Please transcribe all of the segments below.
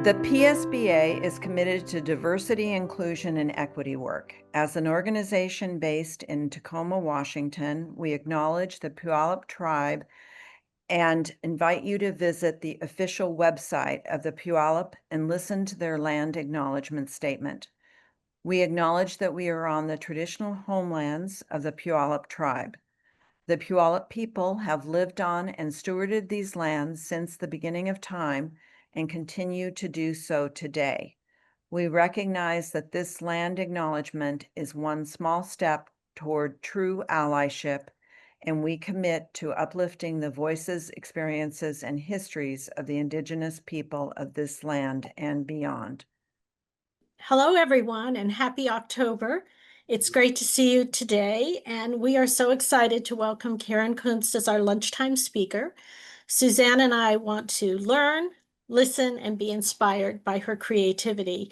The PSBA is committed to diversity, inclusion, and equity work. As an organization based in Tacoma, Washington, we acknowledge the Puyallup tribe and invite you to visit the official website of the Puyallup and listen to their land acknowledgement statement. We acknowledge that we are on the traditional homelands of the Puyallup tribe. The Puyallup people have lived on and stewarded these lands since the beginning of time and continue to do so today. We recognize that this land acknowledgement is one small step toward true allyship, and we commit to uplifting the voices, experiences, and histories of the Indigenous people of this land and beyond. Hello, everyone, and happy October. It's great to see you today, and we are so excited to welcome Karen Kunc as our lunchtime speaker. Suzanne and I want to learn, listen, and be inspired by her creativity.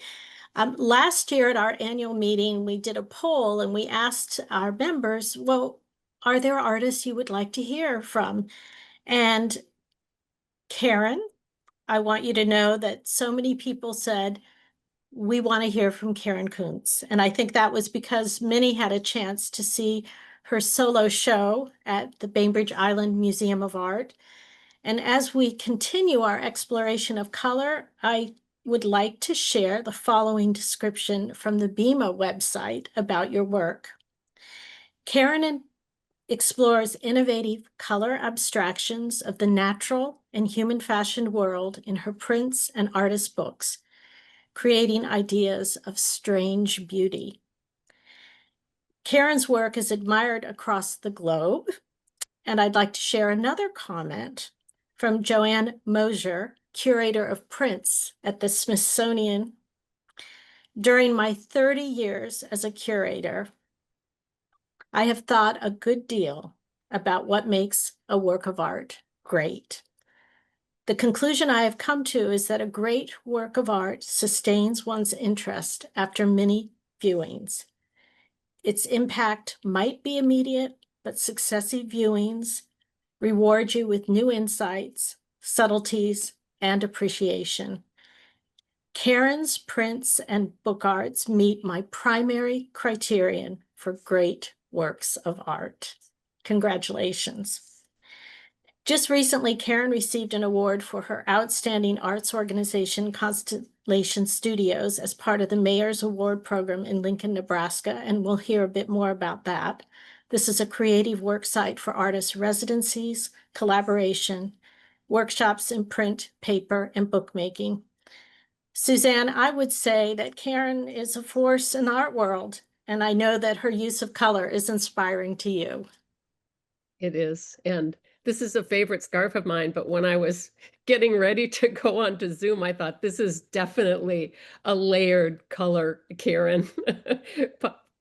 Last year at our annual meeting, we did a poll and we asked our members, well, are there artists you would like to hear from? And Karen, I want you to know that so many people said, we want to hear from Karen Kunc. And I think that was because many had a chance to see her solo show at the Bainbridge Island Museum of Art. And as we continue our exploration of color, I would like to share the following description from the BIMA website about your work. Karen explores innovative color abstractions of the natural and human-fashioned world in her prints and artist books, creating ideas of strange beauty. Karen's work is admired across the globe, and I'd like to share another comment from Joanne Mosier, curator of prints at the Smithsonian. During my 30 years as a curator, I have thought a good deal about what makes a work of art great. The conclusion I have come to is that a great work of art sustains one's interest after many viewings. Its impact might be immediate, but successive viewings reward you with new insights, subtleties, and appreciation. Karen's prints and book arts meet my primary criterion for great works of art. Congratulations. Just recently, Karen received an award for her outstanding arts organization, Constellation Studios, as part of the Mayor's Award program in Lincoln, Nebraska, and we'll hear a bit more about that. This is a creative work site for artists' residencies, collaboration, workshops in print, paper, and bookmaking. Suzanne, I would say that Karen is a force in the art world, and I know that her use of color is inspiring to you. It is, and this is a favorite scarf of mine, but when I was getting ready to go on to Zoom, I thought this is definitely a layered color Karen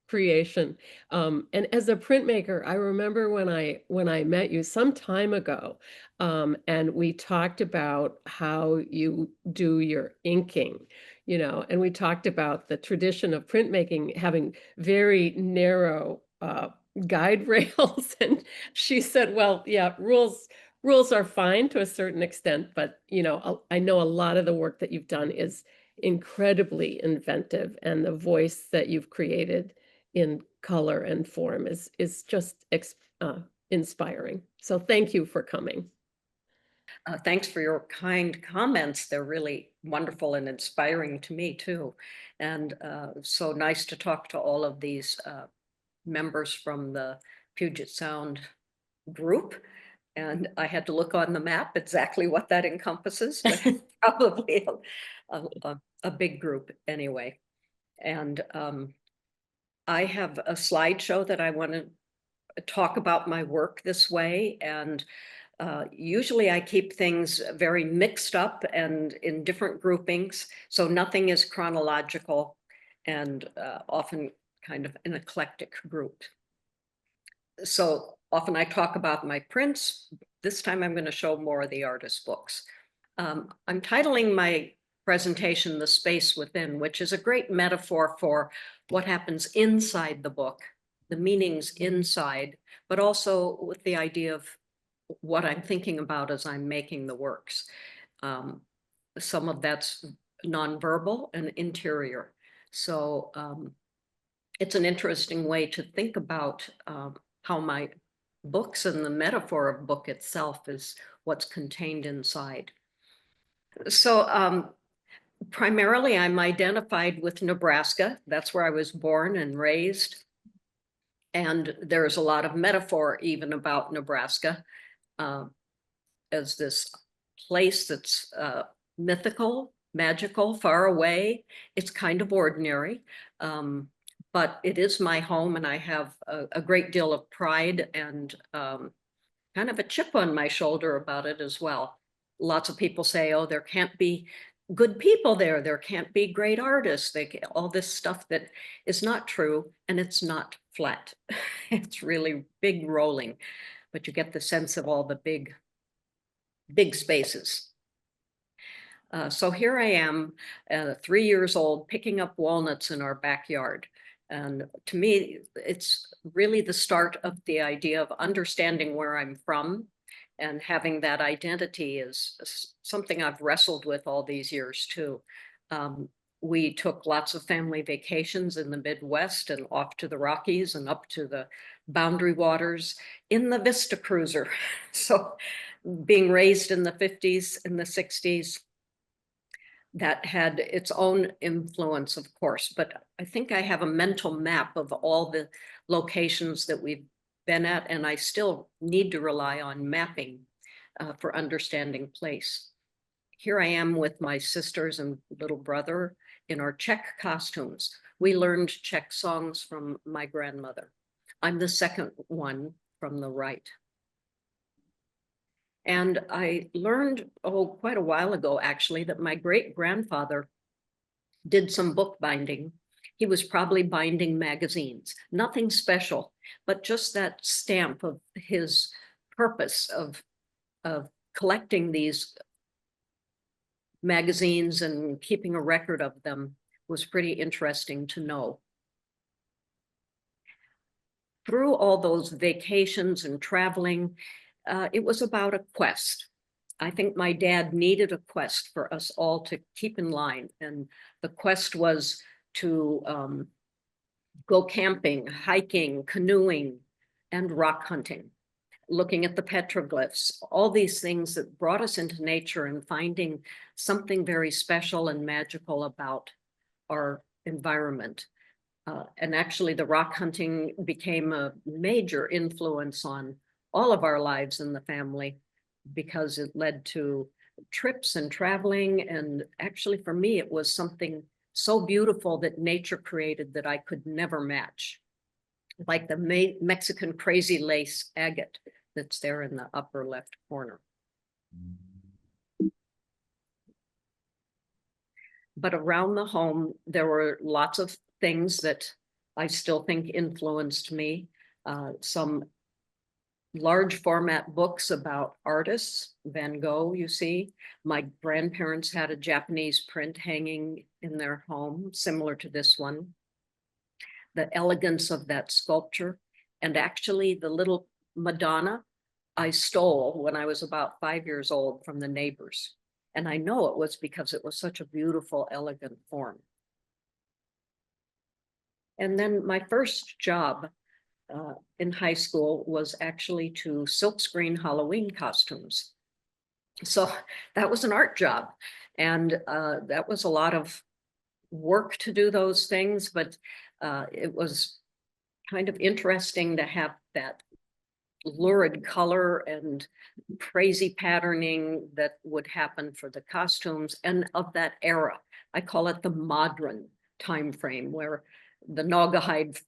creation. And as a printmaker, I remember when I met you some time ago, and we talked about how you do your inking, and we talked about the tradition of printmaking having very narrow guide rails. And she said, well, yeah, rules are fine to a certain extent, but I know a lot of the work that you've done is incredibly inventive, and the voice that you've created in color and form is just inspiring. So thank you for coming. Thanks for your kind comments. They're really wonderful and inspiring to me too. And so nice to talk to all of these members from the Puget Sound group. And I had to look on the map exactly what that encompasses, but probably a big group anyway. And I have a slideshow that I want to talk about my work this way. And usually I keep things very mixed up and in different groupings, so nothing is chronological, and often kind of an eclectic group. So often I talk about my prints. This time I'm going to show more of the artist books. I'm titling my presentation "The Space Within," which is a great metaphor for what happens inside the book, the meanings inside, but also with the idea of what I'm thinking about as I'm making the works. Some of that's nonverbal and interior. So it's an interesting way to think about how my books and the metaphor of book itself is what's contained inside. So primarily I'm identified with Nebraska. That's where I was born and raised. And there's a lot of metaphor even about Nebraska as this place that's mythical, magical, far away. It's kind of ordinary, but it is my home, and I have a great deal of pride and kind of a chip on my shoulder about it as well. Lots of people say, oh, there can't be good people there. There can't be great artists. All this stuff that is not true, and it's not flat. It's really big rolling, but you get the sense of all the big spaces. So here I am, 3 years old, picking up walnuts in our backyard. And to me, it's really the start of the idea of understanding where I'm from, and having that identity is something I've wrestled with all these years too. We took lots of family vacations in the Midwest and off to the Rockies and up to the Boundary Waters in the Vista Cruiser. So being raised in the 50s and the 60s, that had its own influence, of course, but I think I have a mental map of all the locations that we've been at, and I still need to rely on mapping for understanding place. Here I am with my sisters and little brother in our Czech costumes. We learned Czech songs from my grandmother. I'm the second one from the right. And I learned, quite a while ago, actually, that my great-grandfather did some bookbinding. He was probably binding magazines, nothing special, but just that stamp of his purpose of collecting these magazines and keeping a record of them was pretty interesting to know. Through all those vacations and traveling, it was about a quest. I think my dad needed a quest for us all to keep in line. And the quest was to go camping, hiking, canoeing, and rock hunting, looking at the petroglyphs, all these things that brought us into nature and finding something very special and magical about our environment. And actually the rock hunting became a major influence on all of our lives in the family, because it led to trips and traveling. And actually for me, it was something so beautiful that nature created that I could never match, like the Mexican crazy lace agate that's there in the upper left corner. But around the home, there were lots of things that I still think influenced me. Some large format books about artists, Van Gogh, you see. My grandparents had a Japanese print hanging in their home, similar to this one. The elegance of that sculpture. And actually the little Madonna I stole when I was about 5 years old from the neighbors. And I know it was because it was such a beautiful, elegant form. And then my first job in high school was actually to silkscreen Halloween costumes. So that was an art job. And that was a lot of work to do those things, but it was kind of interesting to have that lurid color and crazy patterning that would happen for the costumes and of that era. I call it the modern time frame, where the Naugahyde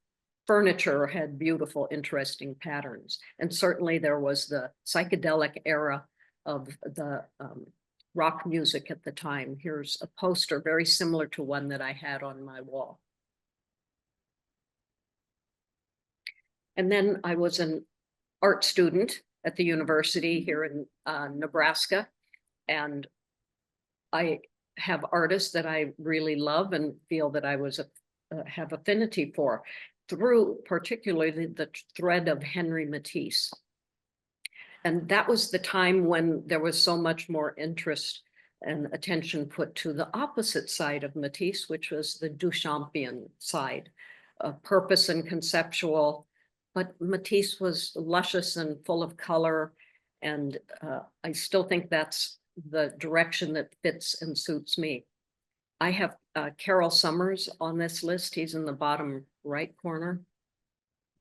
furniture had beautiful, interesting patterns. And certainly there was the psychedelic era of the rock music at the time. Here's a poster very similar to one that I had on my wall. And then I was an art student at the university here in Nebraska. And I have artists that I really love and feel that I was have affinity for, through particularly the thread of Henry Matisse. And that was the time when there was so much more interest and attention put to the opposite side of Matisse, which was the Duchampian side, purpose and conceptual. But Matisse was luscious and full of color. And I still think that's the direction that fits and suits me. I have Carol Summers on this list. He's in the bottom right corner.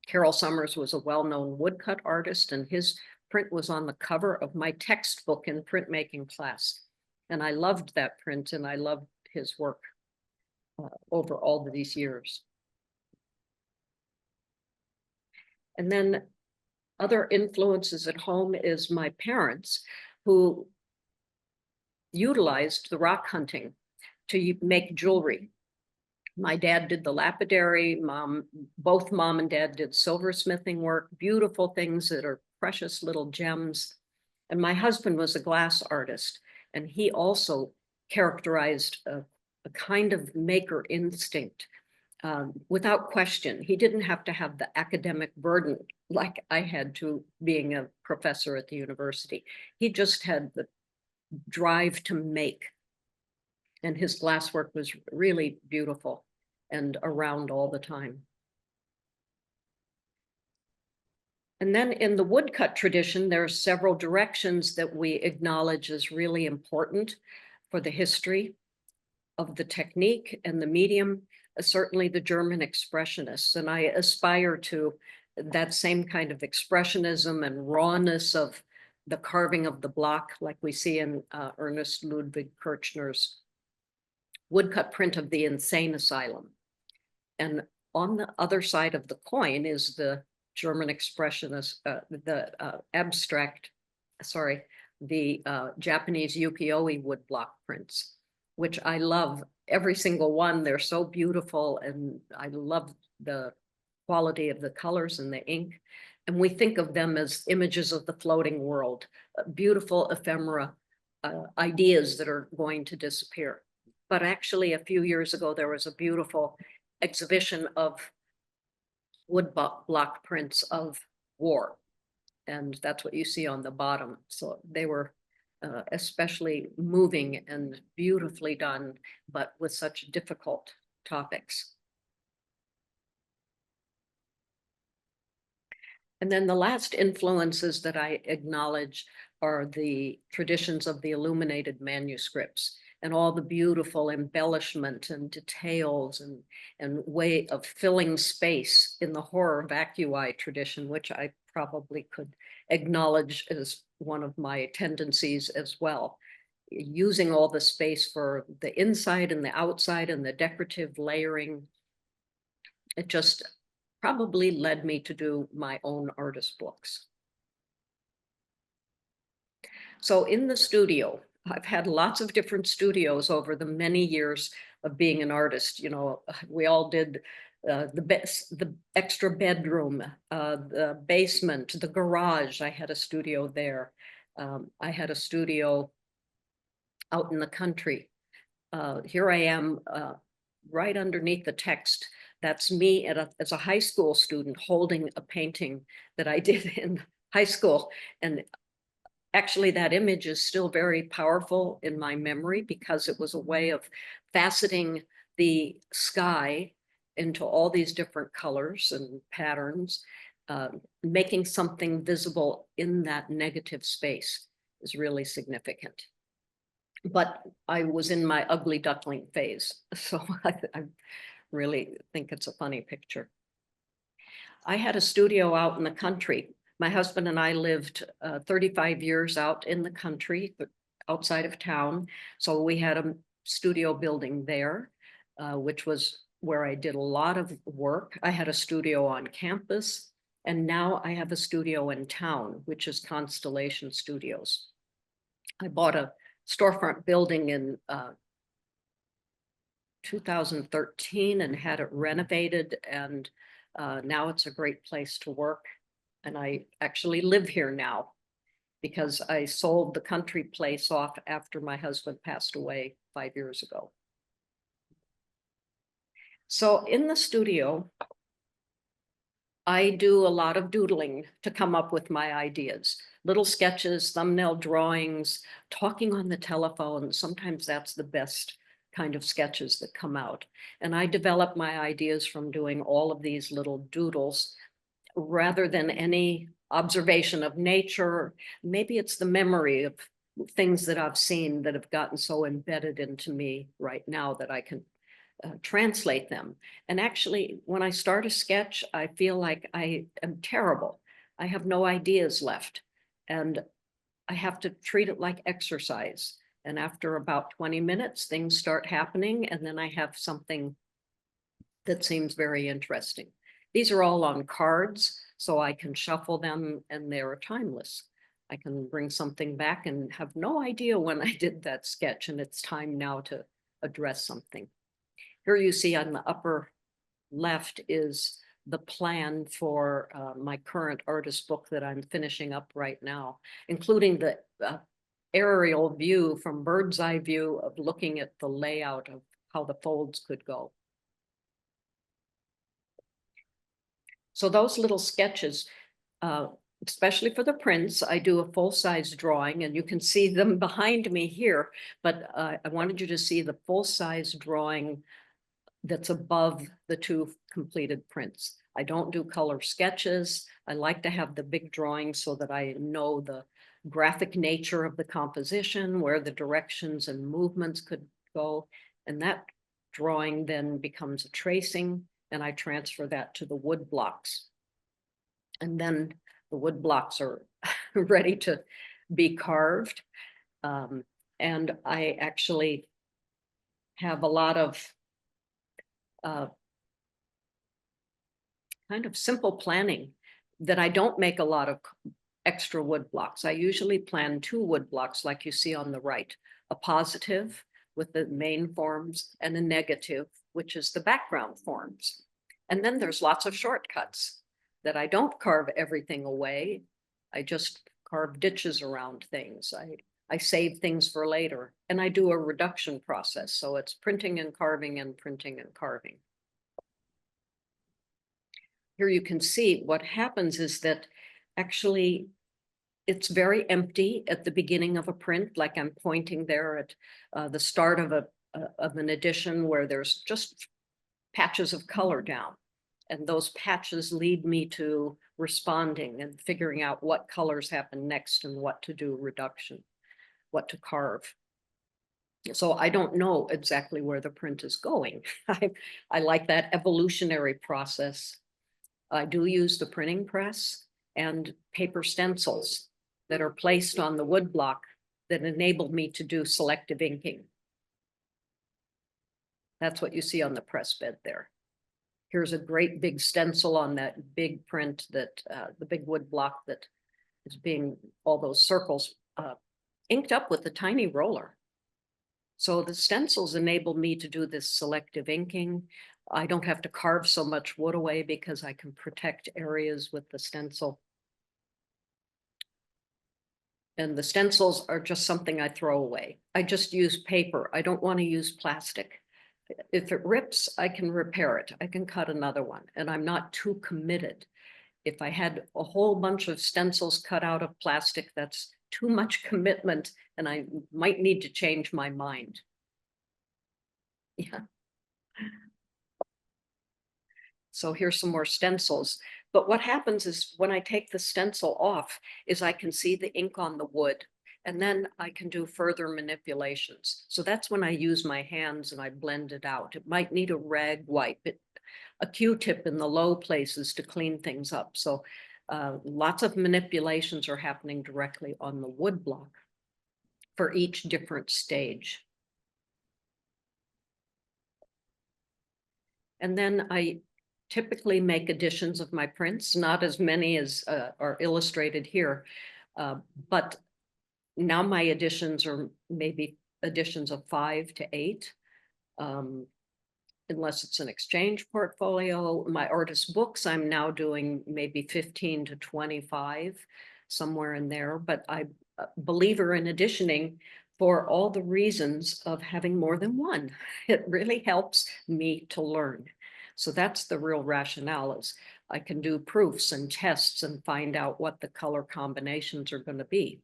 Carol Summers was a well-known woodcut artist, and his print was on the cover of my textbook in printmaking class. And I loved that print, and I loved his work over all of these years. And then other influences at home is my parents, who utilized the rock hunting to make jewelry. My dad did the lapidary, both mom and dad did silversmithing work, beautiful things that are precious little gems. And my husband was a glass artist, and he also characterized a kind of maker instinct. Without question, he didn't have to have the academic burden like I had to being a professor at the university. He just had the drive to make. And his glasswork was really beautiful and around all the time. And then in the woodcut tradition, there are several directions that we acknowledge as really important for the history of the technique and the medium, certainly the German expressionists. And I aspire to that same kind of expressionism and rawness of the carving of the block, like we see in Ernest Ludwig Kirchner's woodcut print of the Insane Asylum. And on the other side of the coin is the German expressionist, the Japanese ukiyo-e woodblock prints, which I love every single one. They're so beautiful, and I love the quality of the colors and the ink. And we think of them as images of the floating world, beautiful ephemera, ideas that are going to disappear. But actually, a few years ago, there was a beautiful exhibition of wood block prints of war. And that's what you see on the bottom. So they were especially moving and beautifully done, but with such difficult topics. And then the last influences that I acknowledge are the traditions of the illuminated manuscripts and all the beautiful embellishment and details and way of filling space in the horror vacui tradition, which I probably could acknowledge as one of my tendencies as well. Using all the space for the inside and the outside and the decorative layering. It just probably led me to do my own artist books. So in the studio, I've had lots of different studios over the many years of being an artist. You know, we all did the extra bedroom, the basement, the garage. I had a studio there. I had a studio out in the country. Here I am right underneath the text. That's me as a high school student holding a painting that I did in high school. And actually, that image is still very powerful in my memory because it was a way of faceting the sky into all these different colors and patterns, making something visible in that negative space is really significant. But I was in my ugly duckling phase, so I really think it's a funny picture. I had a studio out in the country. My husband and I lived 35 years out in the country, outside of town. So we had a studio building there, which was where I did a lot of work. I had a studio on campus, and now I have a studio in town, which is Constellation Studios. I bought a storefront building in 2013 and had it renovated, and now it's a great place to work. And I actually live here now because I sold the country place off after my husband passed away 5 years ago. So in the studio, I do a lot of doodling to come up with my ideas. little sketches, thumbnail drawings, talking on the telephone. Sometimes that's the best kind of sketches that come out. And I develop my ideas from doing all of these little doodles rather than any observation of nature. Maybe it's the memory of things that I've seen that have gotten so embedded into me right now that I can translate them. And actually, when I start a sketch, I feel like I am terrible. I have no ideas left. And I have to treat it like exercise. And after about 20 minutes, things start happening. And then I have something that seems very interesting. These are all on cards, so I can shuffle them and they're timeless. I can bring something back and have no idea when I did that sketch, and it's time now to address something. Here you see on the upper left is the plan for my current artist book that I'm finishing up right now, including the aerial view from bird's eye view of looking at the layout of how the folds could go. So those little sketches, especially for the prints, I do a full-size drawing, and you can see them behind me here, but I wanted you to see the full-size drawing that's above the two completed prints. I don't do color sketches. I like to have the big drawing so that I know the graphic nature of the composition, where the directions and movements could go. And that drawing then becomes a tracing, and I transfer that to the wood blocks. And then the wood blocks are ready to be carved. And I actually have a lot of kind of simple planning that I don't make a lot of extra wood blocks. I usually plan 2 wood blocks like you see on the right, a positive with the main forms and a negative, which is the background forms. And then there's lots of shortcuts that I don't carve everything away. I just carve ditches around things. I save things for later, and I do a reduction process. So it's printing and carving and printing and carving. Here you can see what happens is that actually it's very empty at the beginning of a print, like I'm pointing there at the start of an edition where there's just patches of color down. And those patches lead me to responding and figuring out what colors happen next and what to do reduction, what to carve. So I don't know exactly where the print is going. I like that evolutionary process. I do use the printing press and paper stencils that are placed on the wood block that enable me to do selective inking. That's what you see on the press bed there. Here's a great big stencil on that big print that the big wood block that is being, all those circles inked up with a tiny roller. So the stencils enable me to do this selective inking. I don't have to carve so much wood away because I can protect areas with the stencil. And the stencils are just something I throw away. I just use paper. I don't want to use plastic. If it rips, I can repair it. I can cut another one, and I'm not too committed. If I had a whole bunch of stencils cut out of plastic, that's too much commitment, and I might need to change my mind. Yeah. So here's some more stencils. But what happens is when I take the stencil off is I can see the ink on the wood, and then I can do further manipulations. So that's when I use my hands and I blend it out. It might need a rag wipe, a Q-tip in the low places to clean things up. So lots of manipulations are happening directly on the wood block for each different stage. And then I typically make editions of my prints, not as many as are illustrated here, but now my editions are maybe editions of 5 to 8, unless it's an exchange portfolio. My artist books, I'm now doing maybe 15 to 25, somewhere in there, but I'm a believer in editioning for all the reasons of having more than one. It really helps me to learn. So that's the real rationale, is I can do proofs and tests and find out what the color combinations are going to be.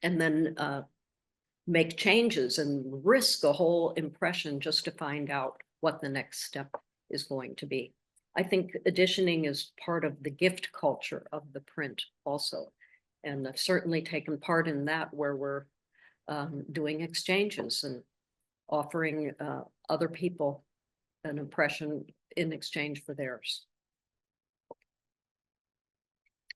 And then make changes and risk a whole impression just to find out what the next step is going to be. I think editioning is part of the gift culture of the print also. And I've certainly taken part in that, where we're doing exchanges and offering other people an impression in exchange for theirs.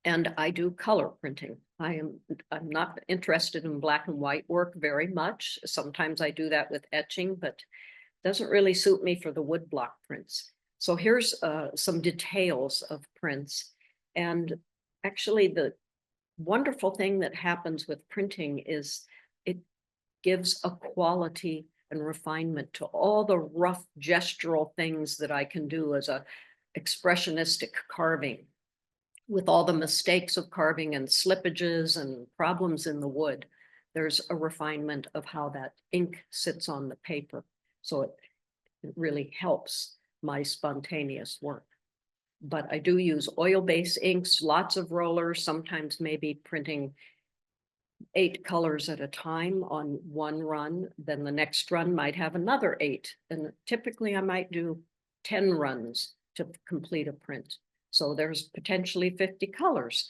And I do color printing. I'm not interested in black and white work very much. Sometimes I do that with etching, but doesn't really suit me for the woodblock prints. So here's some details of prints. And actually the wonderful thing that happens with printing is it gives a quality and refinement to all the rough gestural things that I can do as a expressionistic carving, with all the mistakes of carving and slippages and problems in the wood. There's a refinement of how that ink sits on the paper. So it really helps my spontaneous work. But I do use oil-based inks, lots of rollers, sometimes maybe printing 8 colors at a time on one run. Then the next run might have another 8. And typically I might do 10 runs to complete a print. So there's potentially 50 colors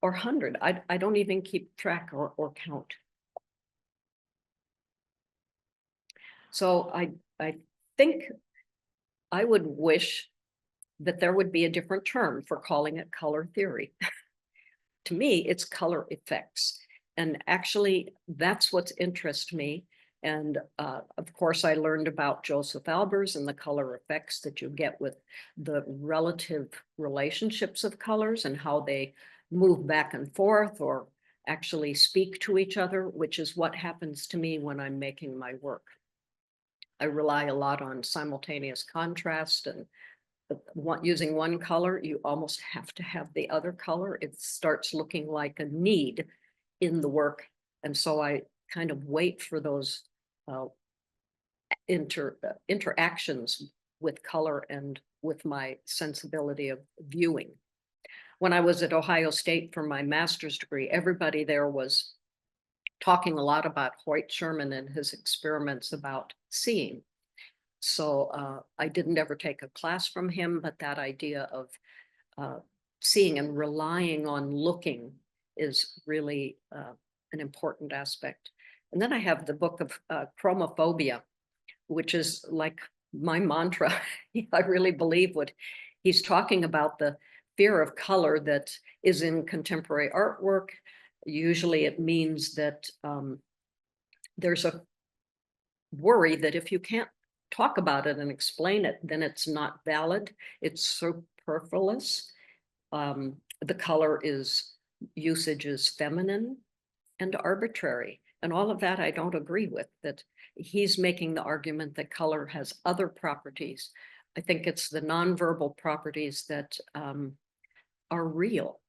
or 100. I don't even keep track or count. So I think I would wish that there would be a different term for calling it color theory. To me, it's color effects. And actually, that's what interests me. And of course, I learned about Joseph Albers and the color effects that you get with the relative relationships of colors and how they move back and forth or actually speak to each other, which is what happens to me when I'm making my work. I rely a lot on simultaneous contrast, and using one color, you almost have to have the other color. It starts looking like a need in the work. And so I kind of wait for those interactions with color and with my sensibility of viewing. When I was at Ohio State for my master's degree, everybody there was talking a lot about Hoyt Sherman and his experiments about seeing. So I didn't ever take a class from him, but that idea of seeing and relying on looking is really an important aspect. And then I have the book of chromophobia, which is like my mantra. I really believe what he's talking about, the fear of color that is in contemporary artwork. Usually it means that there's a worry that if you can't talk about it and explain it, then it's not valid. It's superfluous. The color usage is feminine and arbitrary. And all of that I don't agree with, that he's making the argument that color has other properties. I think it's the nonverbal properties that are real,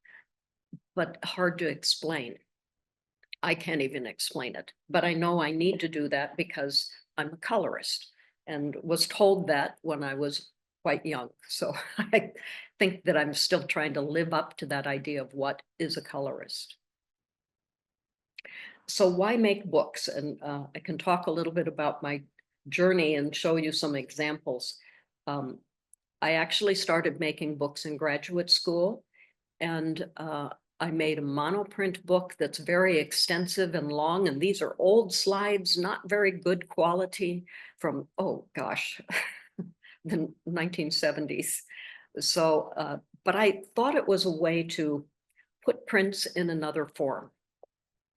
but hard to explain. I can't even explain it, but I know I need to do that because I'm a colorist and was told that when I was quite young. So I think that I'm still trying to live up to that idea of what is a colorist. So why make books? And I can talk a little bit about my journey and show you some examples. I actually started making books in graduate school, and I made a monoprint book that's very extensive and long. And these are old slides, not very good quality from, oh gosh, the 1970s. So, but I thought it was a way to put prints in another form.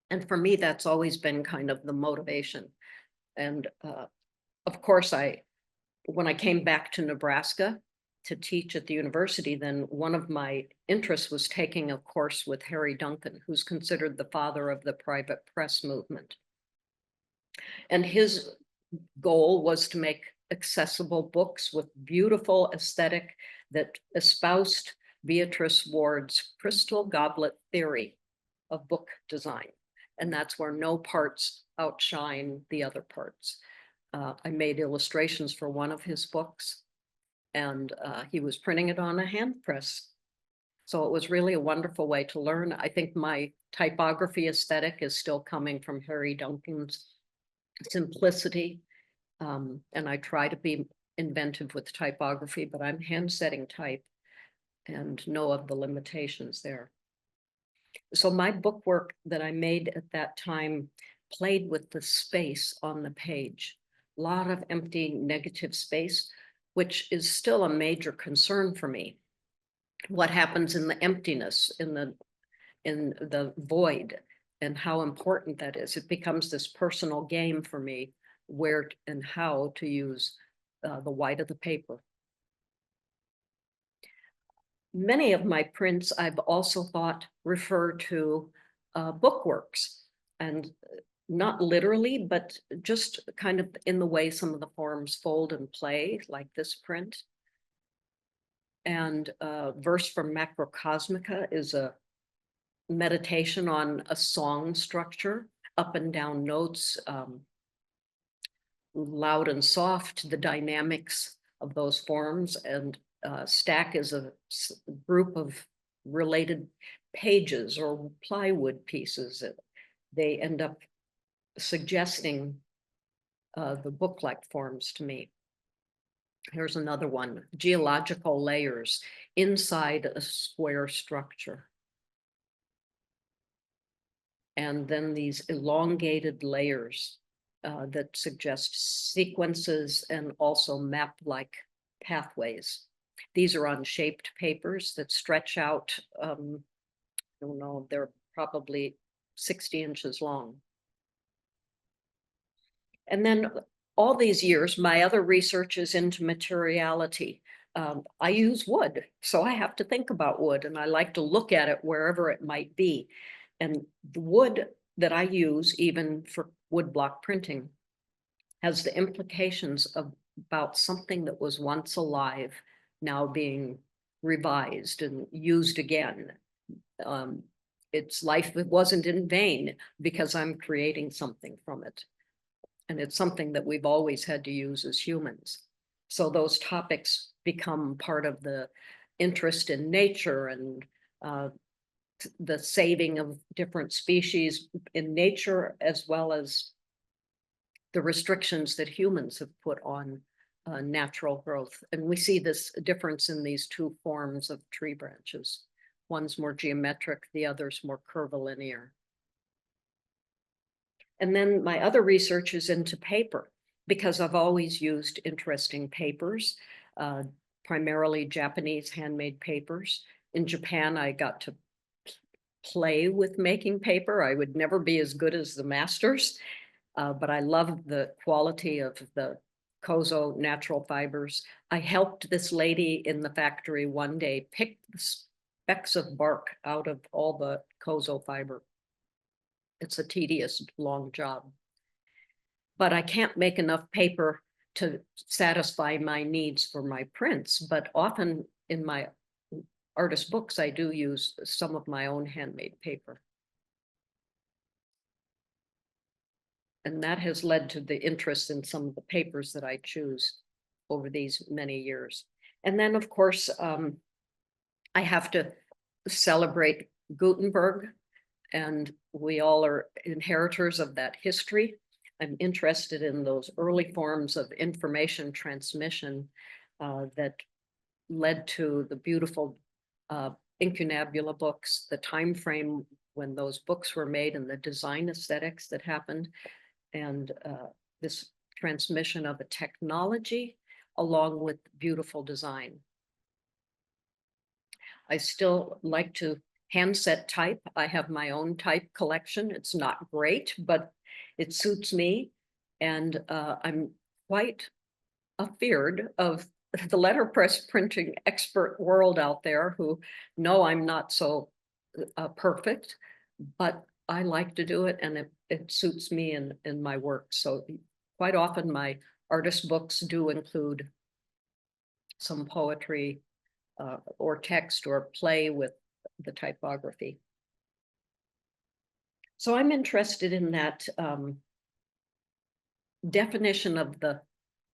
And for me, that's always been kind of the motivation. And of course, when I came back to Nebraska to teach at the university, then one of my interests was taking a course with Harry Duncan, who's considered the father of the private press movement. And his goal was to make accessible books with beautiful aesthetic that espoused Beatrice Ward's crystal goblet theory of book design. And that's where no parts outshine the other parts. I made illustrations for one of his books. and he was printing it on a hand press. So it was really a wonderful way to learn. I think my typography aesthetic is still coming from Harry Duncan's simplicity. And I try to be inventive with typography, but I'm hand setting type and know of the limitations there. So my bookwork that I made at that time played with the space on the page. A lot of empty negative space, which is still a major concern for me. What happens in the emptiness, in the void, and how important that is. It becomes this personal game for me, where and how to use the white of the paper. Many of my prints I've also thought refer to bookworks, and not literally, but just kind of in the way some of the forms fold and play, like this print. And Verse from Macrocosmica is a meditation on a song structure, up and down notes, loud and soft, the dynamics of those forms. And stack is a group of related pages or plywood pieces that they end up suggesting the book-like forms to me. Here's another one, geological layers inside a square structure. And then these elongated layers that suggest sequences and also map-like pathways. These are on shaped papers that stretch out, I don't know, they're probably 60 inches long. And then all these years, my other research is into materiality. I use wood, so I have to think about wood, and I like to look at it wherever it might be. And the wood that I use, even for woodblock printing, has the implications of about something that was once alive, now being revised and used again. Its life wasn't in vain because I'm creating something from it. And it's something that we've always had to use as humans. So those topics become part of the interest in nature and the saving of different species in nature, as well as the restrictions that humans have put on natural growth. And we see this difference in these two forms of tree branches. One's more geometric, the other's more curvilinear. And then my other research is into paper, because I've always used interesting papers, primarily Japanese handmade papers. In Japan, I got to play with making paper. I would never be as good as the masters, but I love the quality of the kozo natural fibers. I helped this lady in the factory one day pick the specks of bark out of all the kozo fiber. It's a tedious, long job. But I can't make enough paper to satisfy my needs for my prints, but often in my artist books, I do use some of my own handmade paper. And that has led to the interest in some of the papers that I choose over these many years. And then, of course, I have to celebrate Gutenberg, and we all are inheritors of that history. I'm interested in those early forms of information transmission that led to the beautiful incunabula books, the time frame when those books were made, and the design aesthetics that happened, and this transmission of a technology along with beautiful design. I still like to handset type. I have my own type collection. It's not great, but it suits me. And I'm quite afeared of the letterpress printing expert world out there who know I'm not so perfect, but I like to do it, and it suits me in my work. So quite often my artist books do include some poetry or text or play with the typography. So I'm interested in that definition of the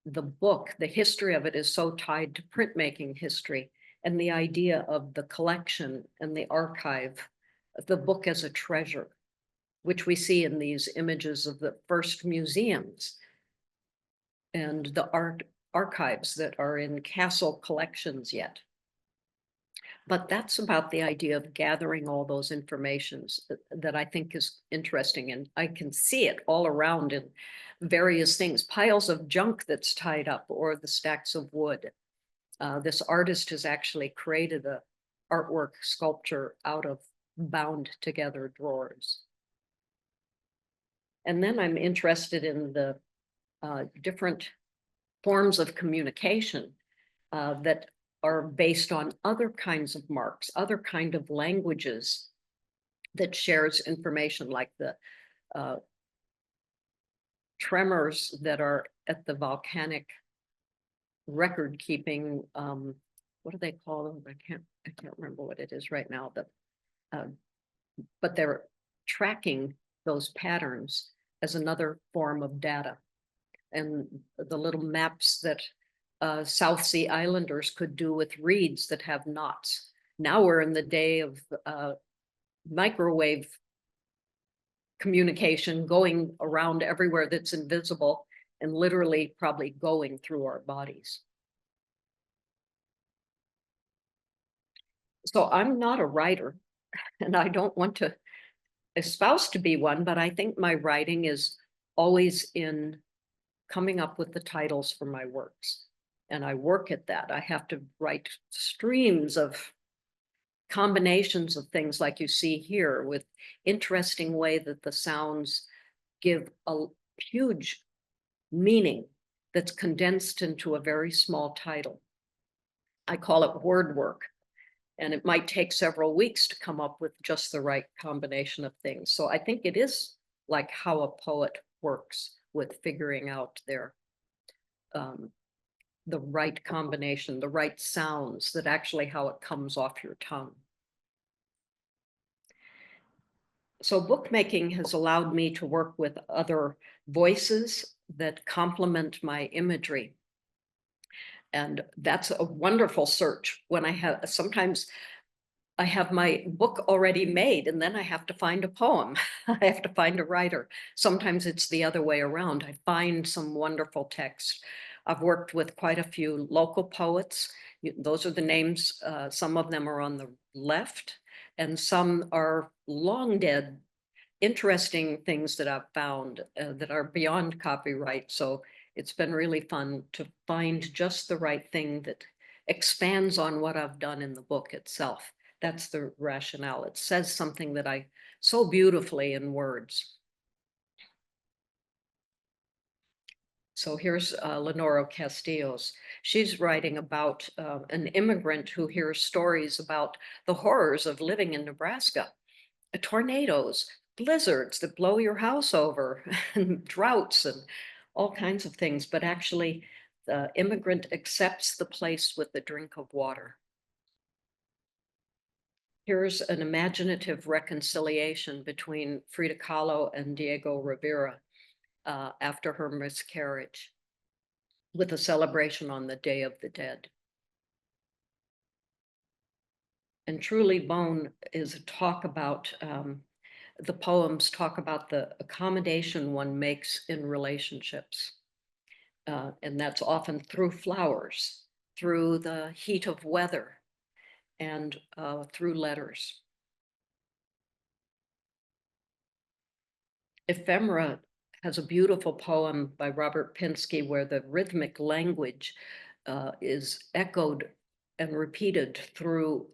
the book, the history of it is so tied to printmaking history and the idea of the collection and the archive, the book as a treasure, which we see in these images of the first museums and the art archives that are in castle collections yet. But that's about the idea of gathering all those informations that I think is interesting. And I can see it all around in various things, piles of junk that's tied up or the stacks of wood. This artist has actually created a artwork sculpture out of bound together drawers. And then I'm interested in the different forms of communication that are based on other kinds of marks, other kind of languages that shares information, like the tremors that are at the volcanic record keeping. What do they call them? I can't remember what it is right now. But they're tracking those patterns as another form of data, and the little maps that South Sea Islanders could do with reeds that have knots. Now we're in the day of microwave communication going around everywhere that's invisible and literally probably going through our bodies. So I'm not a writer, and I don't want to espouse to be one, but I think my writing is always in coming up with the titles for my works. And I work at that. I have to write streams of combinations of things like you see here, with interesting way that the sounds give a huge meaning that's condensed into a very small title. I call it word work, and it might take several weeks to come up with just the right combination of things. So I think it is like how a poet works with figuring out their the right combination, the right sounds, that actually how it comes off your tongue. So bookmaking has allowed me to work with other voices that complement my imagery. And that's a wonderful search. When I have, sometimes I have my book already made and then I have to find a poem. I have to find a writer. Sometimes it's the other way around. I find some wonderful text. I've worked with quite a few local poets. Those are the names. Some of them are on the left and some are long dead, interesting things that I've found that are beyond copyright. So it's been really fun to find just the right thing that expands on what I've done in the book itself. That's the rationale. It says something that I so beautifully in words. So here's Lenora Castillo's. She's writing about an immigrant who hears stories about the horrors of living in Nebraska. Tornadoes, blizzards that blow your house over, and droughts and all kinds of things. But actually, the immigrant accepts the place with the drink of water. Here's an imaginative reconciliation between Frida Kahlo and Diego Rivera after her miscarriage, with a celebration on the Day of the Dead. And Truly Bone is a talk about, the poems talk about the accommodation one makes in relationships. And that's often through flowers, through the heat of weather, and through letters. Ephemera has a beautiful poem by Robert Pinsky where the rhythmic language is echoed and repeated through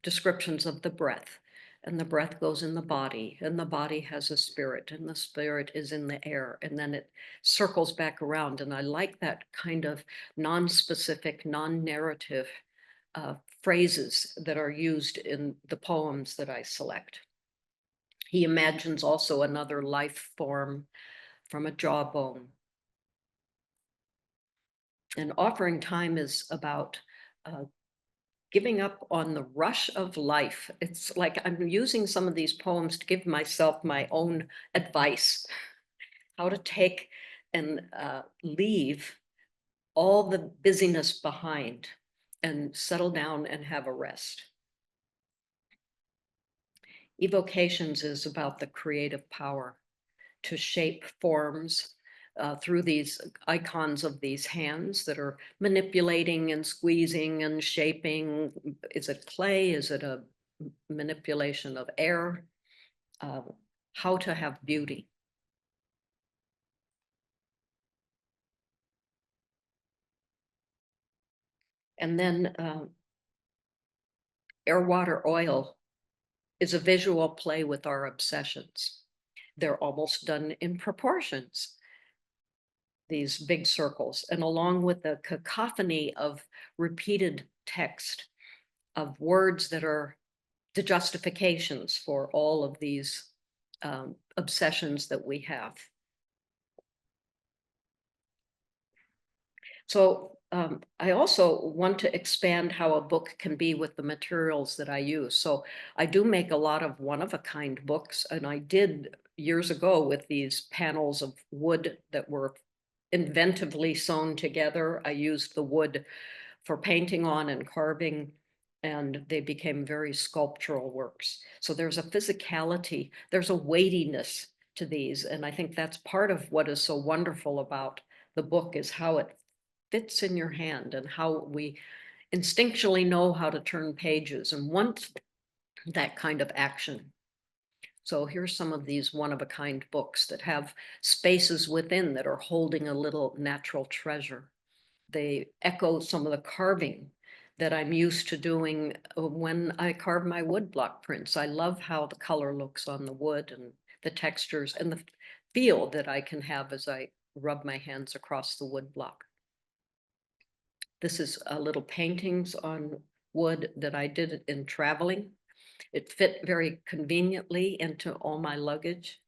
descriptions of the breath. And the breath goes in the body, and the body has a spirit, and the spirit is in the air, and then it circles back around. And I like that kind of non-specific, non-narrative phrases that are used in the poems that I select. He imagines also another life form from a jawbone. And Offering Time is about giving up on the rush of life. It's like I'm using some of these poems to give myself my own advice, how to take and leave all the busyness behind and settle down and have a rest. Evocations is about the creative power to shape forms through these icons of these hands that are manipulating and squeezing and shaping. Is it clay? Is it a manipulation of air? How to have beauty. And then air, water, oil is a visual play with our obsessions. They're almost done in proportions, these big circles, and along with the cacophony of repeated text of words that are the justifications for all of these obsessions that we have. So I also want to expand how a book can be with the materials that I use. So I do make a lot of one-of-a-kind books, and I did years ago with these panels of wood that were inventively sewn together. I used the wood for painting on and carving, and they became very sculptural works. So there's a physicality, there's a weightiness to these, and I think that's part of what is so wonderful about the book is how it fits in your hand and how we instinctually know how to turn pages and want that kind of action. So here's some of these one-of-a-kind books that have spaces within that are holding a little natural treasure. They echo some of the carving that I'm used to doing when I carve my woodblock prints. I love how the color looks on the wood and the textures and the feel that I can have as I rub my hands across the woodblock. This is little paintings on wood that I did in traveling. It fit very conveniently into all my luggage.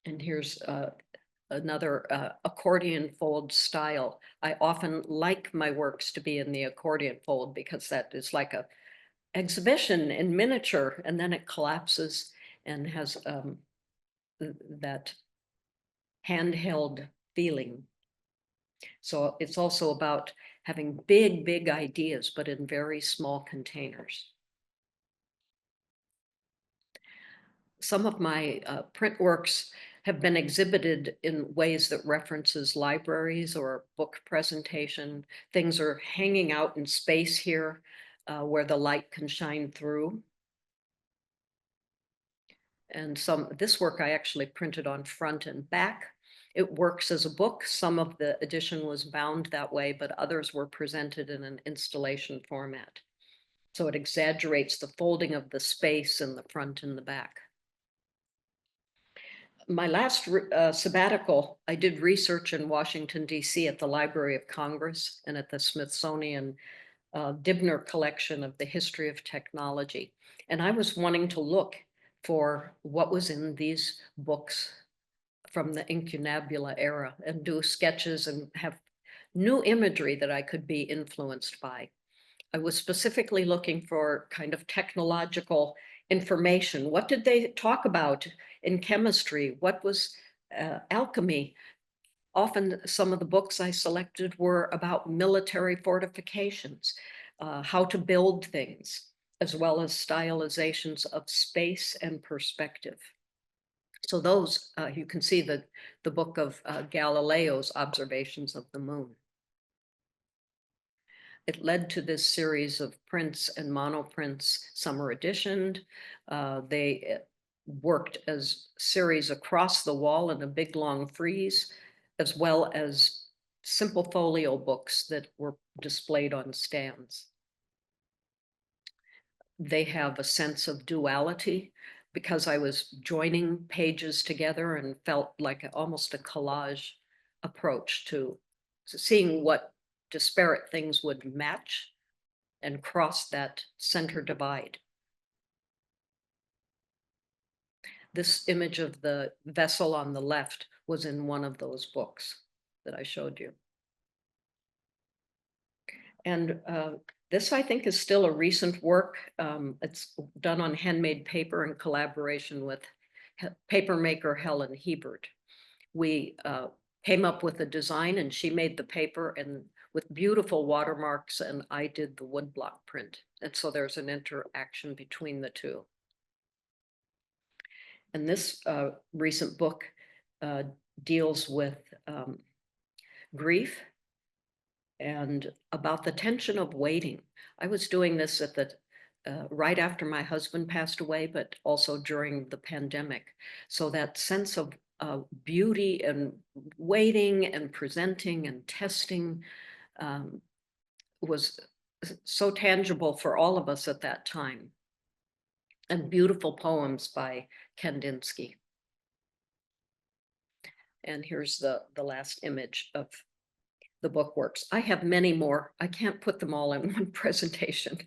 And here's another accordion fold style. I often like my works to be in the accordion fold because that is like a exhibition in miniature, and then it collapses and has that handheld feeling. So it's also about having big, big ideas, but in very small containers. Some of my print works have been exhibited in ways that references libraries or book presentation. Things are hanging out in space here where the light can shine through. And this work I actually printed on front and back. It works as a book. Some of the edition was bound that way, but others were presented in an installation format. So it exaggerates the folding of the space in the front and the back. My last sabbatical, I did research in Washington, D.C. at the Library of Congress and at the Smithsonian Dibner collection of the history of technology. And I was wanting to look for what was in these books from the incunabula era and do sketches and have new imagery that I could be influenced by. I was specifically looking for kind of technological information. What did they talk about in chemistry? What was alchemy? Often some of the books I selected were about military fortifications, how to build things, as well as stylizations of space and perspective. So those, you can see the book of Galileo's observations of the moon. It led to this series of prints and monoprints, summer edition. They worked as series across the wall in a big long frieze, as well as simple folio books that were displayed on stands. They have a sense of duality because I was joining pages together and felt like almost a collage approach to seeing what disparate things would match and cross that center divide. This image of the vessel on the left was in one of those books that I showed you. And this, I think, is still a recent work. It's done on handmade paper in collaboration with paper maker Helen Hebert. We came up with a design, and she made the paper and with beautiful watermarks, and I did the woodblock print. And so there's an interaction between the two. And this recent book deals with grief and about the tension of waiting. I was doing this at the right after my husband passed away, but also during the pandemic. So that sense of beauty and waiting and presenting and testing was so tangible for all of us at that time. And beautiful poems by Kandinsky. And here's the last image of the book works. I have many more. I can't put them all in one presentation,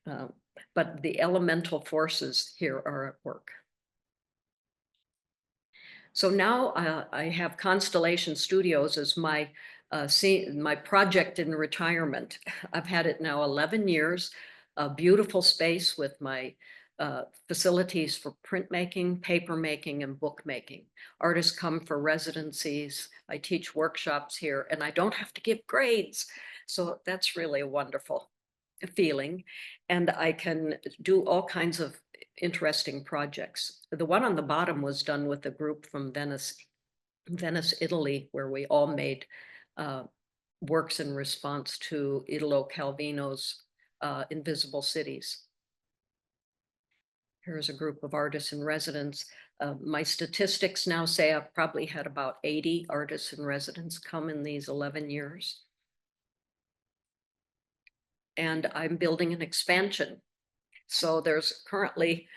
but the elemental forces here are at work. So now I have Constellation Studios as my project in retirement. I've had it now 11 years, a beautiful space with my facilities for printmaking, paper making, and book making. Artists come for residencies. I teach workshops here, and I don't have to give grades. So that's really a wonderful feeling. And I can do all kinds of interesting projects. The one on the bottom was done with a group from Venice, Italy, where we all made works in response to Italo Calvino's Invisible Cities. Here's a group of artists in residence. My statistics now say I've probably had about 80 artists in residence come in these 11 years. And I'm building an expansion. So there's currently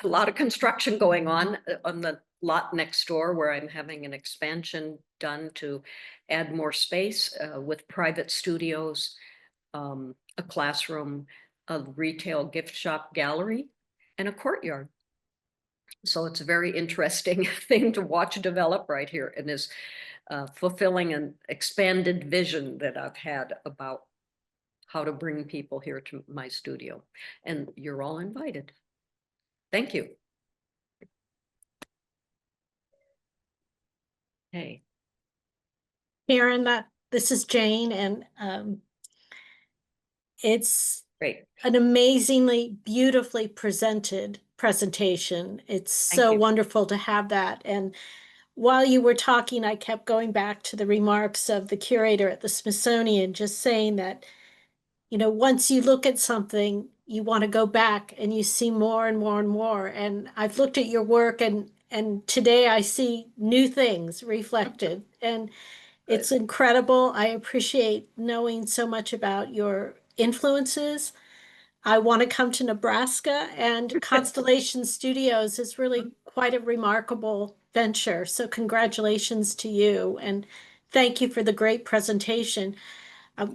a lot of construction going on the lot next door, where I'm having an expansion done to add more space with private studios, a classroom, a retail gift shop gallery, and a courtyard. So it's a very interesting thing to watch develop right here, and is fulfilling an expanded vision that I've had about how to bring people here to my studio. And you're all invited. Thank you. Hey. Karen, this is Jane, and it's Great. an amazingly beautifully presented presentation. It's so wonderful to have that. And while you were talking, I kept going back to the remarks of the curator at the Smithsonian, just saying that, once you look at something, you want to go back and you see more and more and more. And I've looked at your work, and today I see new things reflected. And it's incredible. I appreciate knowing so much about your influences. I want to come to Nebraska, and Constellation Studios is really quite a remarkable venture. So congratulations to you, and thank you for the great presentation.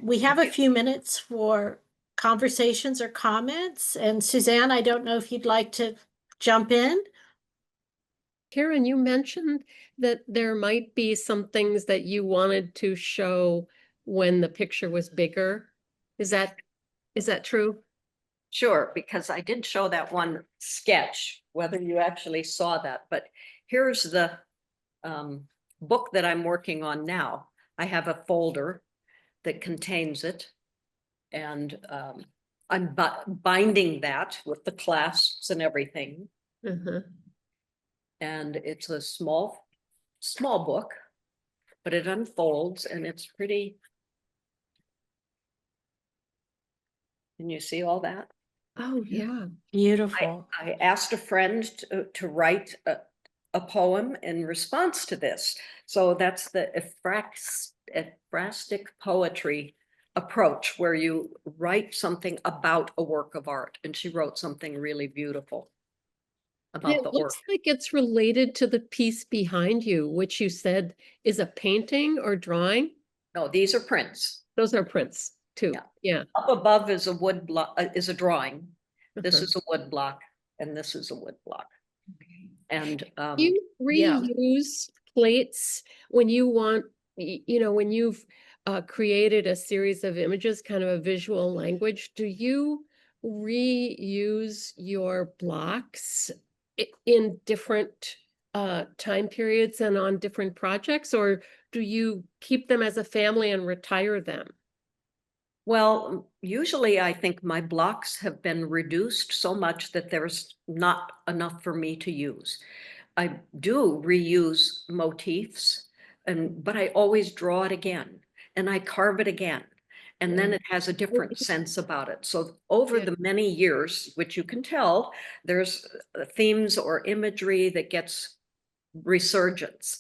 We have a few minutes for conversations or comments. And Suzanne, I don't know if you'd like to jump in. Karen, you mentioned that there might be some things that you wanted to show when the picture was bigger. Is that true? Sure, because I did show that one sketch, whether you actually saw that, but here's the book that I'm working on now. I have a folder that contains it, and I'm binding that with the clasps and everything. And it's a small book, but it unfolds, and it's pretty. Can you see all that? Oh, yeah. Beautiful. I asked a friend to write a poem in response to this. So that's the ekphrastic poetry approach, where you write something about a work of art. And she wrote something really beautiful about the work. It looks like it's related to the piece behind you, which you said is a painting or drawing. No, these are prints. Those are prints too. Yeah. Up above is a wood block, is a drawing. This is a wood block, and this is a wood block. And you reuse plates when you want, when you've created a series of images, kind of a visual language, do you reuse your blocks in different time periods and on different projects, or do you keep them as a family and retire them? Well, usually I think my blocks have been reduced so much that there's not enough for me to use. I do reuse motifs, but I always draw it again and I carve it again. And then it has a different sense about it. So over Yeah. the many years, which you can tell, there's themes or imagery that gets resurgence,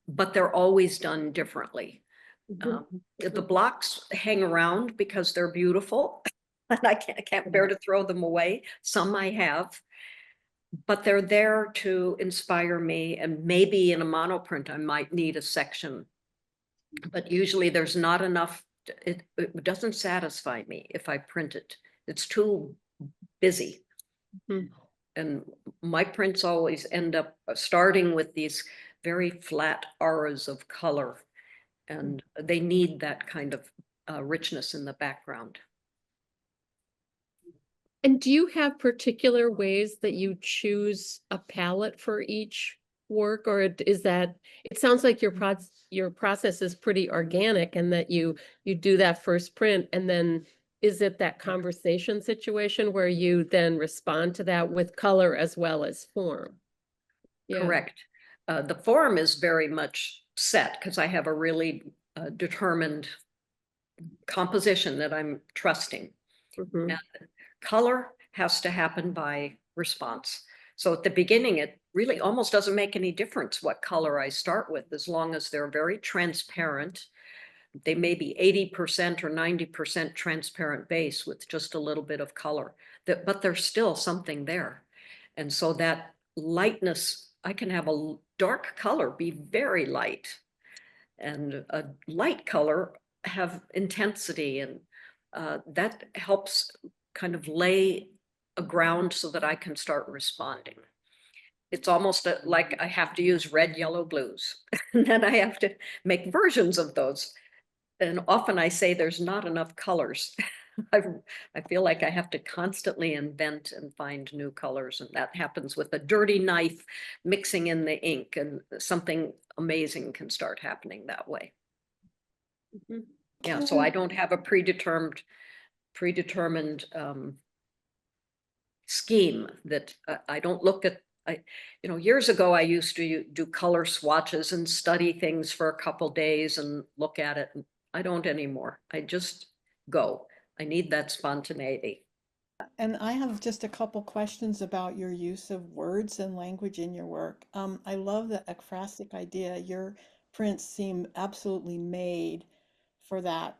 but they're always done differently. The blocks hang around because they're beautiful and I can't bear to throw them away. Some I have, but they're there to inspire me. And maybe in a monoprint, I might need a section, but usually there's not enough. It doesn't satisfy me if I print it. It's too busy. Mhm. And my prints always end up starting with these very flat auras of color, and they need that kind of richness in the background. And do you have particular ways that you choose a palette for each work, or is that, it sounds like your process is pretty organic and that you do that first print, and then is it that conversation situation where you then respond to that with color as well as form? Yeah. Correct. The form is very much set because I have a really determined composition that I'm trusting. Mhm. And color has to happen by response. So at the beginning, it really almost doesn't make any difference what color I start with, as long as they're very transparent. They may be 80% or 90% transparent base with just a little bit of color, but there's still something there. And so that lightness, I can have a dark color be very light and a light color have intensity, and that helps kind of lay a ground so that I can start responding. It's almost like I have to use red, yellow, blues, and then I have to make versions of those. And often I say there's not enough colors. I, I feel like I have to constantly invent and find new colors, and that happens with a dirty knife mixing in the ink, and something amazing can start happening that way. Mhm. Yeah, so I don't have a predetermined scheme that I don't look at. Years ago, I used to do color swatches and study things for a couple days and look at it. And I don't anymore. I just go. I need that spontaneity. And I have just a couple questions about your use of words and language in your work. I love the ekphrastic idea. Your prints seem absolutely made for that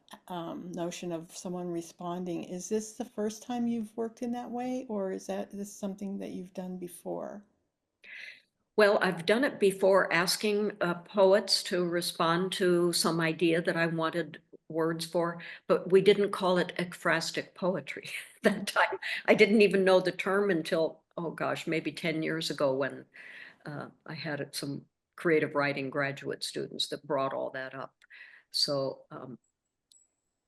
notion of someone responding. Is this the first time you've worked in that way, or is this something that you've done before? Well, I've done it before, asking poets to respond to some idea that I wanted words for, but we didn't call it ekphrastic poetry that time. I didn't even know the term until, oh gosh, maybe 10 years ago, when I had some creative writing graduate students that brought all that up. So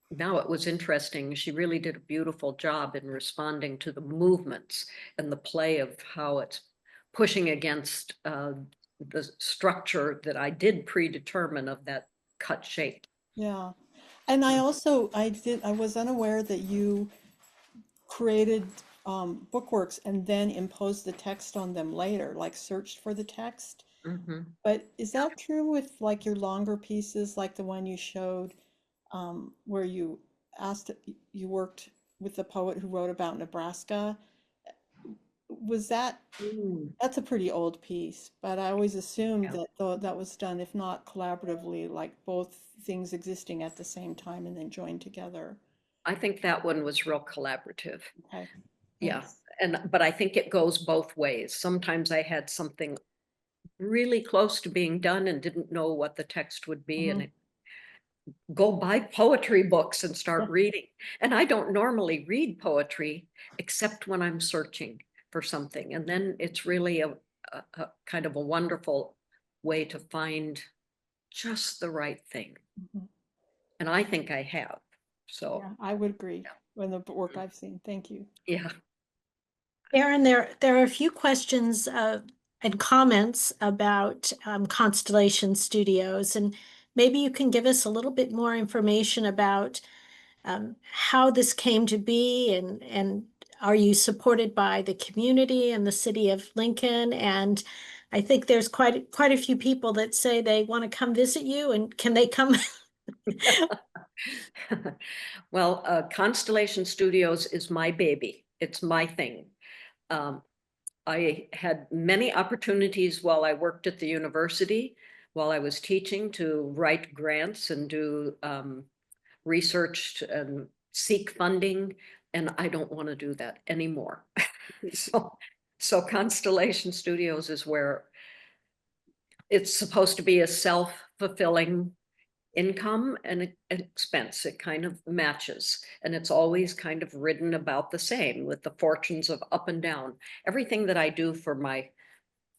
now it was interesting. She really did a beautiful job in responding to the movements and the play of how it's pushing against the structure that I did predetermine of that cut shape. Yeah. And I also, I was unaware that you created bookworks and then imposed the text on them later, like searched for the text. Mhm. But is that true with like your longer pieces, like the one you showed, where you you worked with the poet who wrote about Nebraska? Was that's a pretty old piece, but I always assumed Yeah. that though that was done, if not collaboratively, like both things existing at the same time and then joined together. I think that one was real collaborative. Okay, Yeah. thanks. But I think it goes both ways. Sometimes I had something really close to being done and didn't know what the text would be, and Mhm. go buy poetry books and start reading. And I don't normally read poetry except when I'm searching for something. And then it's really a kind of a wonderful way to find just the right thing. Mhm. And I think I have. So, Yeah, I would agree with the work I've seen. Thank you. yeah. Aaron, there are a few questions and comments about Constellation Studios. And maybe you can give us a little bit more information about how this came to be, and are you supported by the community and the city of Lincoln? And I think there's quite a few people that say they want to come visit you, and can they come? Well, Constellation Studios is my baby. It's my thing. I had many opportunities while I worked at the university, while I was teaching, to write grants and do research and seek funding, and I don't want to do that anymore. So Constellation Studios is where it's supposed to be a self-fulfilling income and expense. It kind of matches, and it's always kind of written about the same, with the fortunes of up and down. Everything that I do for my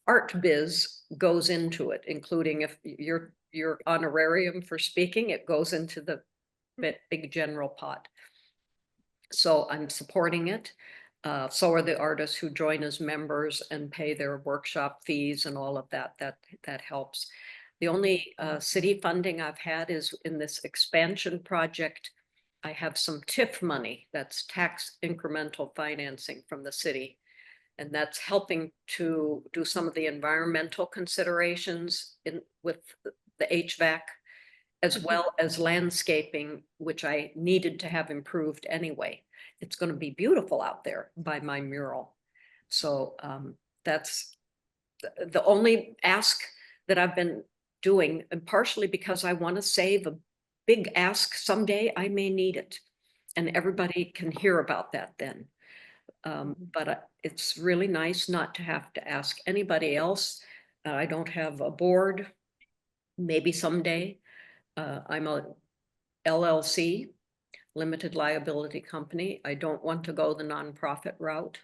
art biz goes into it, including if your honorarium for speaking, it goes into the big general pot. So I'm supporting it. So are the artists who join as members and pay their workshop fees and all of that. That helps. The only city funding I've had is in this expansion project. I have some TIF money, that's tax incremental financing from the city. And that's helping to do some of the environmental considerations with the HVAC, as well as landscaping, which I needed to have improved anyway. It's going to be beautiful out there by my mural. So that's the only ask that I've been doing, and partially because I want to save a big ask. Someday I may need it, and everybody can hear about that then. But it's really nice not to have to ask anybody else. I don't have a board. Maybe someday. I'm a LLC, limited liability company. I don't want to go the nonprofit route,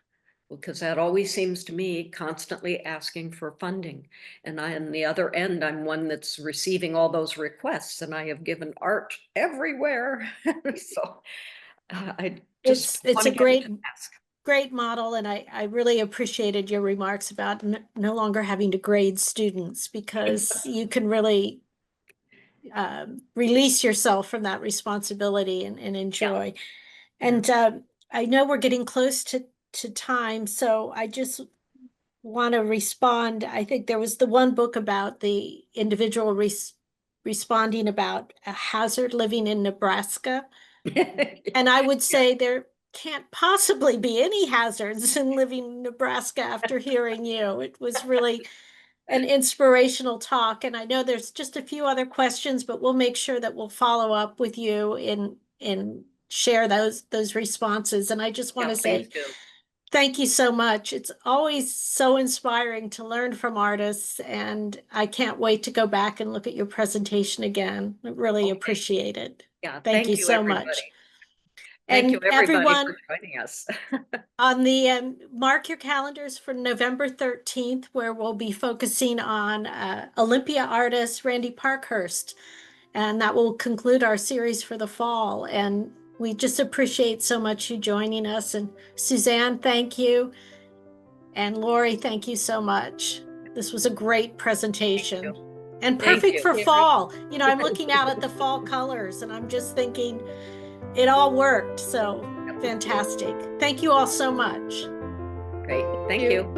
because that always seems to me constantly asking for funding. And on the other end, I'm one that's receiving all those requests, and I have given art everywhere. So I just It's want a to get to ask. great model, and I really appreciated your remarks about no longer having to grade students, because you can really release yourself from that responsibility and enjoy. Yeah. And I know we're getting close to time, so I just want to respond. I think there was the one book about the individual responding about a hazard living in Nebraska. And I would say there can't possibly be any hazards in living in Nebraska after hearing you. It was really an inspirational talk. And I know there's just a few other questions, but we'll make sure that we'll follow up with you and share those responses. And I just want to say thank you so much. It's always so inspiring to learn from artists, and I can't wait to go back and look at your presentation again. I really appreciate it. Yeah, Thank you so everybody. much. Thank you, And everybody, everyone, for joining us. on the mark your calendars for November 13th, where we'll be focusing on Olympia artist Randy Parkhurst. And that will conclude our series for the fall. And we just appreciate so much you joining us. And Suzanne, thank you. And Lori, thank you so much. This was a great presentation and perfect for fall. You know, I'm looking out at the fall colors and I'm just thinking it all worked. So fantastic. Thank you all so much. Great. Thank you.